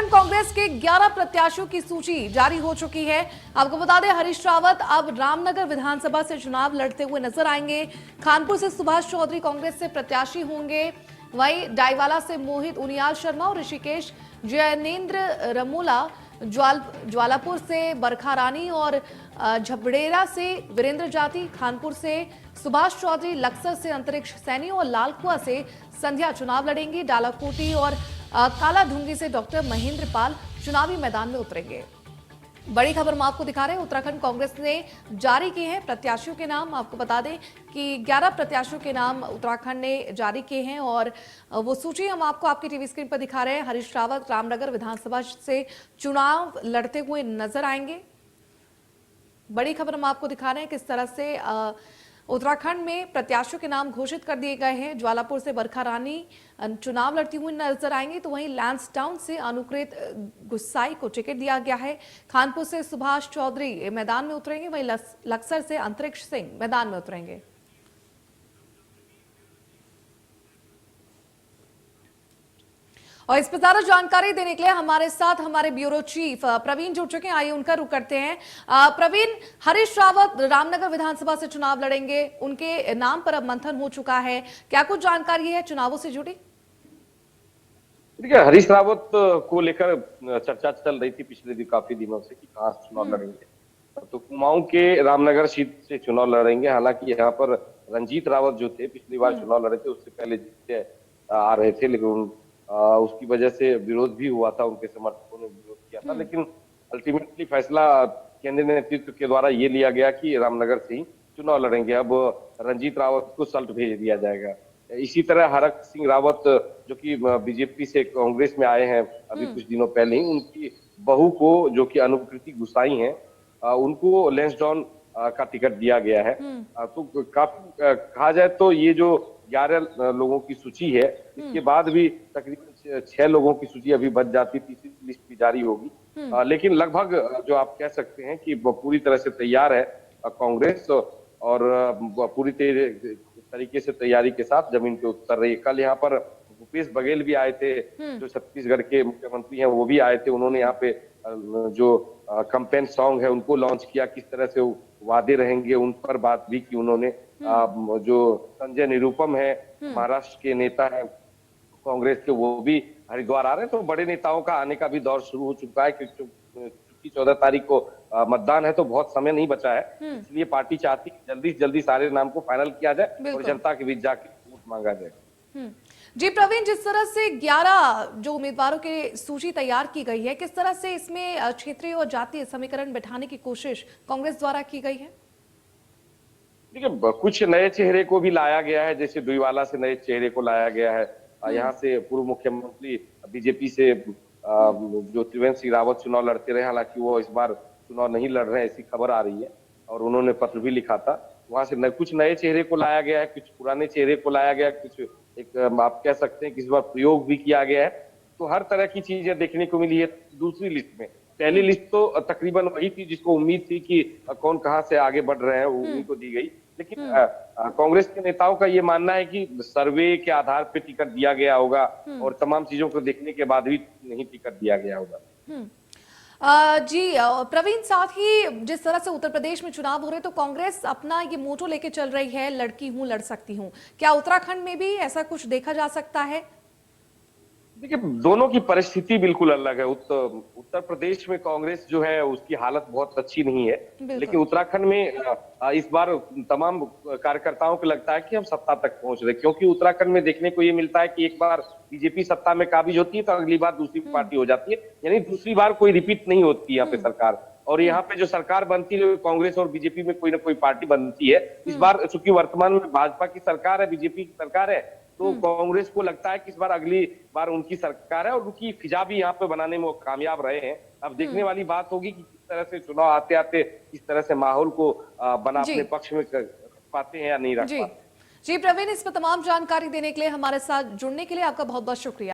उत्तराखंड कांग्रेस के 11 प्रत्याशियों की सूची जारी हो चुकी है। आपको बता दें, हरीश रावत अब रामनगर विधानसभा से चुनाव लड़ते हुए नजर आएंगे। कानपुर से सुभाष चौधरी कांग्रेस से प्रत्याशी होंगे। वहीं डाईवाला से मोहित उनियाल शर्मा और ऋषिकेश जैनेन्द्र रमोला, ज्वालापुर से बरखा रानी और झबड़ेरा से वीरेंद्र जाति, खानपुर से सुभाष चौधरी, लक्सर से अंतरिक्ष सैनी और लालकुआ से संध्या चुनाव लड़ेंगी। डालाकोटी और कालाढूंगी से डॉक्टर महेंद्र पाल चुनावी मैदान में उतरेंगे। बड़ी खबर हम आपको दिखा रहे हैं, उत्तराखंड कांग्रेस ने जारी किए हैं प्रत्याशियों के नाम। आपको बता दें कि 11 प्रत्याशियों के नाम उत्तराखंड ने जारी किए हैं और वो सूची हम आपको आपकी टीवी स्क्रीन पर दिखा रहे हैं। हरीश रावत रामनगर विधानसभा से चुनाव लड़ते हुए नजर आएंगे। बड़ी खबर हम आपको दिखा रहे हैं किस तरह से उत्तराखंड में प्रत्याशियों के नाम घोषित कर दिए गए हैं। ज्वालापुर से बरखा रानी चुनाव लड़ती हुई नजर आएंगी, तो वहीं लैंसडाउन से अनुकृत गुस्साई को टिकट दिया गया है। खानपुर से सुभाष चौधरी मैदान में उतरेंगे, वहीं लक्सर से अंतरिक्ष सिंह मैदान में उतरेंगे। और इस पर ज्यादा जानकारी देने के लिए हमारे साथ हमारे ब्यूरो चीफ प्रवीण जुड़ चुके हैं। आइए उनका रुख करते हैं। प्रवीण, हरीश रावत रामनगर विधानसभा से चुनाव लड़ेंगे, उनके नाम पर अब मंथन हो चुका है, क्या कुछ जानकारी है चुनावों से जुड़ी? देखिए, हरीश रावत को लेकर चर्चा चल रही थी पिछले काफी दिनों से कि कहाँ से चुनाव लड़ेंगे। तो कुमाऊं के रामनगर सीट से चुनाव लड़ेंगे। हालांकि यहाँ पर रंजीत रावत जो थे पिछली बार चुनाव लड़े थे, उससे पहले जीतते आ रहे थे, लेकिन उसकी वजह से विरोध भी हुआ था, उनके समर्थकों ने विरोध किया था। लेकिन अल्टीमेटली फैसला केंद्रीय नेतृत्व के द्वारा ये लिया गया कि रामनगर से ही चुनाव लड़ेंगे। अब रंजीत रावत को सल्ट भेज दिया जाएगा। इसी तरह हरक सिंह रावत जो कि बीजेपी से कांग्रेस में आए हैं अभी कुछ दिनों पहले ही, उनकी बहू को जो कि अनुकृति गुसाई हैं, उनको लैंसडाउन का टिकट दिया गया है। तो काफी कहा जाए तो ये जो 11 लोगों की सूची है, इसके बाद भी तकरीबन 6 लोगों की सूची अभी बच जाती, तीसरी लिस्ट भी जारी होगी। लेकिन लगभग जो आप कह सकते हैं कि पूरी तरह से तैयार है कांग्रेस, और पूरी तरीके से तैयारी के साथ जमीन पे उतर रही है। कल यहाँ पर भूपेश बघेल भी आए थे, जो छत्तीसगढ़ के मुख्यमंत्री हैं, वो भी आए थे। उन्होंने यहाँ पे जो कैंपेन सॉन्ग है उनको लॉन्च किया, किस तरह से वादे रहेंगे उन पर बात भी की उन्होंने। जो संजय निरुपम है, महाराष्ट्र के नेता है कांग्रेस के, वो भी हरिद्वार आ रहे हैं। तो बड़े नेताओं का आने का भी दौर शुरू हो चुका है, क्योंकि 14 तारीख को मतदान है, तो बहुत समय नहीं बचा है। इसलिए पार्टी चाहती है जल्दी से जल्दी सारे नाम को फाइनल किया जाए और जनता के बीच जाके वोट मांगा जाए। जी प्रवीण, जिस तरह से 11 जो उम्मीदवारों की सूची तैयार की गई है, किस तरह से इसमें क्षेत्रीय और जातीय समीकरण बैठाने की कोशिश कांग्रेस द्वारा की गई है? देखिए, कुछ नए चेहरे को भी लाया गया है, जैसे डोईवाला से नए चेहरे को लाया गया है। यहाँ से पूर्व मुख्यमंत्री बीजेपी से जो त्रिवेंद्र सिंह रावत चुनाव लड़ते रहे, हालांकि वो इस बार चुनाव नहीं लड़ रहे हैं, ऐसी खबर आ रही है, और उन्होंने पत्र भी लिखा था। वहां से कुछ नए चेहरे को लाया गया है, कुछ पुराने चेहरे को लाया गया है, कुछ एक आप कह सकते हैं कि इस बार प्रयोग भी किया गया है। तो हर तरह की चीजें देखने को मिली है दूसरी लिस्ट में। पहली लिस्ट तो तकरीबन वही थी जिसको उम्मीद थी कि कौन कहां से आगे बढ़ रहे हैं, उन्हीं को दी गई। लेकिन कांग्रेस के नेताओं का ये मानना है कि सर्वे के आधार पर टिकट दिया गया होगा, और तमाम चीजों को देखने के बाद भी नहीं टिकट दिया गया होगा। जी प्रवीण, साथ ही जिस तरह से उत्तर प्रदेश में चुनाव हो रहे, तो कांग्रेस अपना ये मोटो लेके चल रही है, लड़की हूं लड़ सकती हूं। क्या उत्तराखंड में भी ऐसा कुछ देखा जा सकता है? देखिए, दोनों की परिस्थिति बिल्कुल अलग है। उत्तर प्रदेश में कांग्रेस जो है उसकी हालत बहुत अच्छी नहीं है, लेकिन उत्तराखंड में इस बार तमाम कार्यकर्ताओं को लगता है कि हम सत्ता तक पहुंच रहे, क्योंकि उत्तराखंड में देखने को ये मिलता है कि एक बार बीजेपी सत्ता में काबिज होती है तो अगली बार दूसरी पार्टी हो जाती है, यानी दूसरी बार कोई रिपीट नहीं होती यहाँ पे सरकार। और यहाँ पे जो सरकार बनती है, कांग्रेस और बीजेपी में कोई ना कोई पार्टी बनती है। इस बार चूंकि वर्तमान में भाजपा की सरकार है, बीजेपी की सरकार है, तो कांग्रेस को लगता है कि इस बार अगली बार उनकी सरकार है, और उनकी फिजा भी यहाँ पे बनाने में वो कामयाब रहे हैं। अब देखने वाली बात होगी कि किस तरह से चुनाव आते आते किस तरह से माहौल को बना अपने पक्ष में रख पाते हैं या नहीं रख पाते। जी प्रवीण, इस पर तमाम जानकारी देने के लिए, हमारे साथ जुड़ने के लिए आपका बहुत बहुत शुक्रिया।